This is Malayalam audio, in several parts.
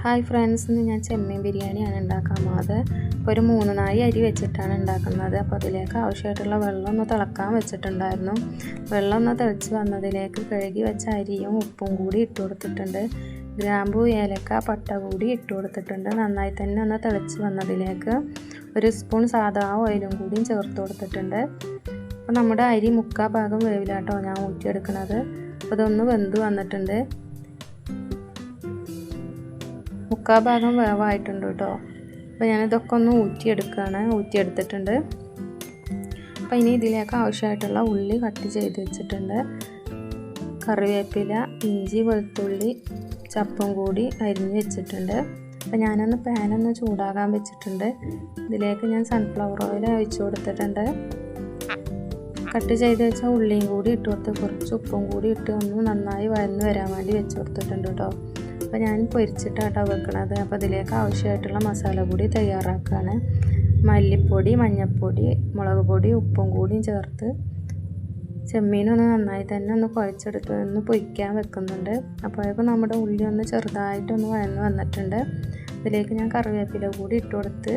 ഹായ് ഫ്രണ്ട്സ്, ഇന്ന് ഞാൻ ചെമ്മീൻ ബിരിയാണിയാണ് ഉണ്ടാക്കാൻ പോകുന്നത്. ഇപ്പോൾ ഒരു 3-4 അരി വെച്ചിട്ടാണ് ഉണ്ടാക്കുന്നത്. അപ്പോൾ അതിലേക്ക് ആവശ്യമായിട്ടുള്ള വെള്ളം ഒന്ന് തിളക്കാൻ വെച്ചിട്ടുണ്ടായിരുന്നു. വെള്ളം ഒന്ന് തിളച്ച് വന്നതിലേക്ക് കഴുകി വെച്ച അരിയും ഉപ്പും കൂടി ഇട്ട് കൊടുത്തിട്ടുണ്ട്. ഗ്രാമ്പൂ, ഏലക്ക, പട്ട കൂടി ഇട്ട് കൊടുത്തിട്ടുണ്ട്. നന്നായി തന്നെ ഒന്ന് തിളച്ച് വന്നതിലേക്ക് 1 സ്പൂൺ സാദാ ഓയിലും കൂടിയും ചേർത്ത് കൊടുത്തിട്ടുണ്ട്. അപ്പോൾ നമ്മുടെ അരി 3/4 ഭാഗം വേവിലാട്ടോ ഞാൻ ഊറ്റിയെടുക്കുന്നത്. അപ്പോൾ ഇതൊന്ന് വെന്ത് വന്നിട്ടുണ്ട്. 3/4 ഭാഗം വേവായിട്ടുണ്ട് കേട്ടോ. അപ്പോൾ ഞാനിതൊക്കെ ഒന്ന് ഊറ്റിയെടുത്തിട്ടുണ്ട്. അപ്പോൾ ഇനി ഇതിലേക്ക് ആവശ്യമായിട്ടുള്ള ഉള്ളി കട്ട് ചെയ്ത് വെച്ചിട്ടുണ്ട്. കറിവേപ്പില, ഇഞ്ചി, വെളുത്തുള്ളി ചപ്പും കൂടി അരിഞ്ഞ് വെച്ചിട്ടുണ്ട്. അപ്പോൾ ഞാനൊന്ന് പാനൊന്ന് ചൂടാകാൻ വെച്ചിട്ടുണ്ട്. ഇതിലേക്ക് ഞാൻ സൺഫ്ലവർ ഓയിൽ ഒഴിച്ച് കൊടുത്തിട്ടുണ്ട്. കട്ട് ചെയ്ത് വെച്ച ഉള്ളിയും കൂടി ഇട്ട് കൊടുത്ത് കുറച്ച് ഉപ്പും കൂടി ഇട്ട് ഒന്ന് നന്നായി വഴന്ന് വരാൻ വേണ്ടി വെച്ച് കൊടുത്തിട്ടുണ്ട് കേട്ടോ. അപ്പോൾ ഞാൻ പൊരിച്ചിട്ടാട്ടോ വെക്കണത്. അപ്പോൾ അതിലേക്ക് ആവശ്യമായിട്ടുള്ള മസാല കൂടി തയ്യാറാക്കുകയാണ്. മല്ലിപ്പൊടി, മഞ്ഞൾപ്പൊടി, മുളക് പൊടി, ഉപ്പും കൂടിയും ചേർത്ത് ചെമ്മീനൊന്ന് നന്നായി തന്നെ ഒന്ന് കുഴച്ചെടുത്ത് ഒന്ന് പൊരിക്കാൻ വെക്കുന്നുണ്ട്. അപ്പോഴേക്കും നമ്മുടെ ഉള്ളി ഒന്ന് ചെറുതായിട്ടൊന്ന് വഴന്ന് വന്നിട്ടുണ്ട്. ഇതിലേക്ക് ഞാൻ കറിവേപ്പില കൂടി ഇട്ട് കൊടുത്ത്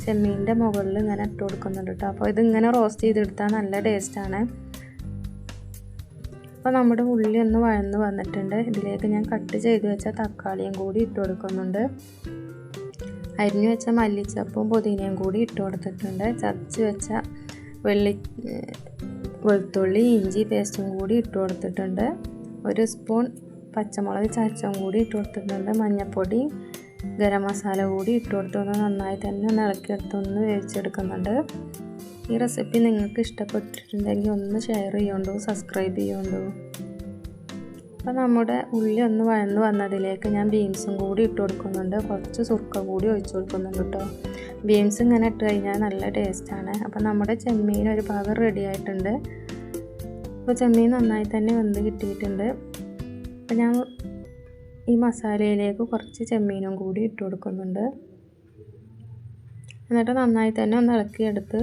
ചെമ്മീൻ്റെ മുകളിൽ ഇങ്ങനെ ഇട്ട് കൊടുക്കുന്നുണ്ട് കേട്ടോ. അപ്പോൾ ഇതിങ്ങനെ റോസ്റ്റ് ചെയ്തെടുത്താൽ നല്ല ടേസ്റ്റാണ്. അപ്പോൾ നമ്മുടെ ഉള്ളി ഒന്ന് വഴന്ന് വന്നിട്ടുണ്ട്. ഇതിലേക്ക് ഞാൻ കട്ട് ചെയ്ത് വെച്ച തക്കാളിയും കൂടി ഇട്ട് കൊടുക്കുന്നുണ്ട്. അരിഞ്ഞു വെച്ച മല്ലിച്ചപ്പും പുതിനയും കൂടി ഇട്ട് കൊടുത്തിട്ടുണ്ട്. ചതച്ച് വെച്ച വെളുത്തുള്ളി, ഇഞ്ചി പേസ്റ്റും കൂടി ഇട്ട് കൊടുത്തിട്ടുണ്ട്. 1 സ്പൂൺ പച്ചമുളക് ചതച്ചും കൂടി ഇട്ട് കൊടുത്തിട്ടുണ്ട്. മഞ്ഞൾപ്പൊടി, ഗരം മസാല കൂടി ഇട്ട് കൊടുത്തൊന്ന് നന്നായി തന്നെ ഒന്ന് ഇളക്കിയെടുത്തൊന്ന് വേവിച്ചെടുക്കുന്നുണ്ട്. ഈ റെസിപ്പി നിങ്ങൾക്ക് ഇഷ്ടപ്പെട്ടിട്ടുണ്ടെങ്കിൽ ഒന്ന് ഷെയർ ചെയ്യുന്നുണ്ടോ, സബ്സ്ക്രൈബ് ചെയ്യുന്നുണ്ടോ. അപ്പോൾ നമ്മുടെ ഉള്ളി ഒന്ന് വഴന്ന് വന്നതിലേക്ക് ഞാൻ ബീൻസും കൂടി ഇട്ട് കൊടുക്കുന്നുണ്ട്. കുറച്ച് സുർക്ക കൂടി ഒഴിച്ച് കൊടുക്കുന്നുണ്ട് കേട്ടോ. ബീൻസ് ഇങ്ങനെ ഇട്ട് കഴിഞ്ഞാൽ നല്ല ടേസ്റ്റാണ്. അപ്പോൾ നമ്മുടെ ചെമ്മീൻ ഒരു ഭാഗം റെഡി ആയിട്ടുണ്ട്. അപ്പോൾ ചെമ്മീൻ നന്നായി തന്നെ വെന്ത് കിട്ടിയിട്ടുണ്ട്. അപ്പോൾ ഞാൻ ഈ മസാലയിലേക്ക് കുറച്ച് ചെമ്മീനും കൂടി ഇട്ട് കൊടുക്കുന്നുണ്ട്. എന്നിട്ട് നന്നായി തന്നെ ഒന്ന് ഇളക്കിയെടുത്ത്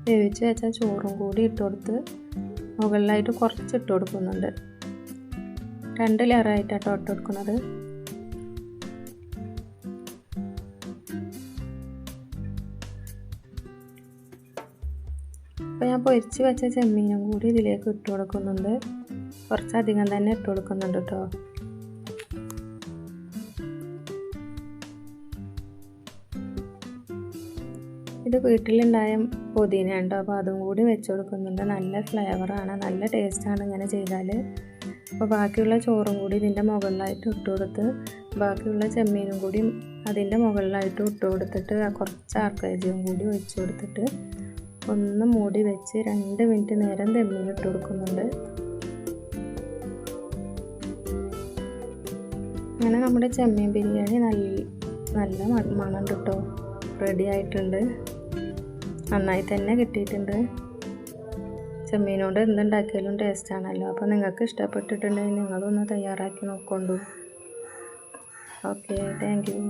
വേവിച്ച് വെച്ച ചോറും കൂടി ഇട്ട് കൊടുത്ത് മുകളിലായിട്ട് കുറച്ച് ഇട്ട് കൊടുക്കുന്നുണ്ട്. 2 ലെയറായിട്ടാട്ടോ ഇട്ട് കൊടുക്കുന്നത്. അപ്പോൾ ഞാൻ പൊരിച്ച് വെച്ച ചെമ്മീനും കൂടി ഇതിലേക്ക് ഇട്ട് കൊടുക്കുന്നുണ്ട്. കുറച്ചധികം തന്നെ ഇട്ട് കൊടുക്കുന്നുണ്ട് കേട്ടോ. ഇത് വീട്ടിലുണ്ടായ പുതിന ഉണ്ടോ, അപ്പോൾ അതും കൂടി വെച്ച് കൊടുക്കുന്നുണ്ട്. നല്ല ഫ്ലേവറാണ്, നല്ല ടേസ്റ്റാണ് ഇങ്ങനെ ചെയ്താൽ. അപ്പോൾ ബാക്കിയുള്ള ചോറും കൂടി ഇതിൻ്റെ മുകളിലായിട്ട് ഇട്ട് കൊടുത്ത് ബാക്കിയുള്ള ചെമ്മീനും കൂടി അതിൻ്റെ മുകളിലായിട്ട് ഇട്ട് കൊടുത്തിട്ട് കുറച്ച് ആർക്കേജിയും കൂടി ഒഴിച്ച് കൊടുത്തിട്ട് ഒന്ന് മൂടി വെച്ച് 2 മിനിറ്റ് നേരം ദമ്മിലിട്ട് കൊടുക്കുന്നുണ്ട്. അങ്ങനെ നമ്മുടെ ചെമ്മീൻ ബിരിയാണി നല്ല മണമുണ്ട് കേട്ടോ. റെഡി ആയിട്ടുണ്ട്. നന്നായി തന്നെ കിട്ടിയിട്ടുണ്ട്. ചെമ്മീനോട് എന്തുണ്ടാക്കിയാലും ടേസ്റ്റാണല്ലോ. അപ്പോൾ നിങ്ങൾക്ക് ഇഷ്ടപ്പെട്ടിട്ടുണ്ടെങ്കിൽ നിങ്ങളൊന്ന് തയ്യാറാക്കി നോക്കൊണ്ടു. Okay, thank you.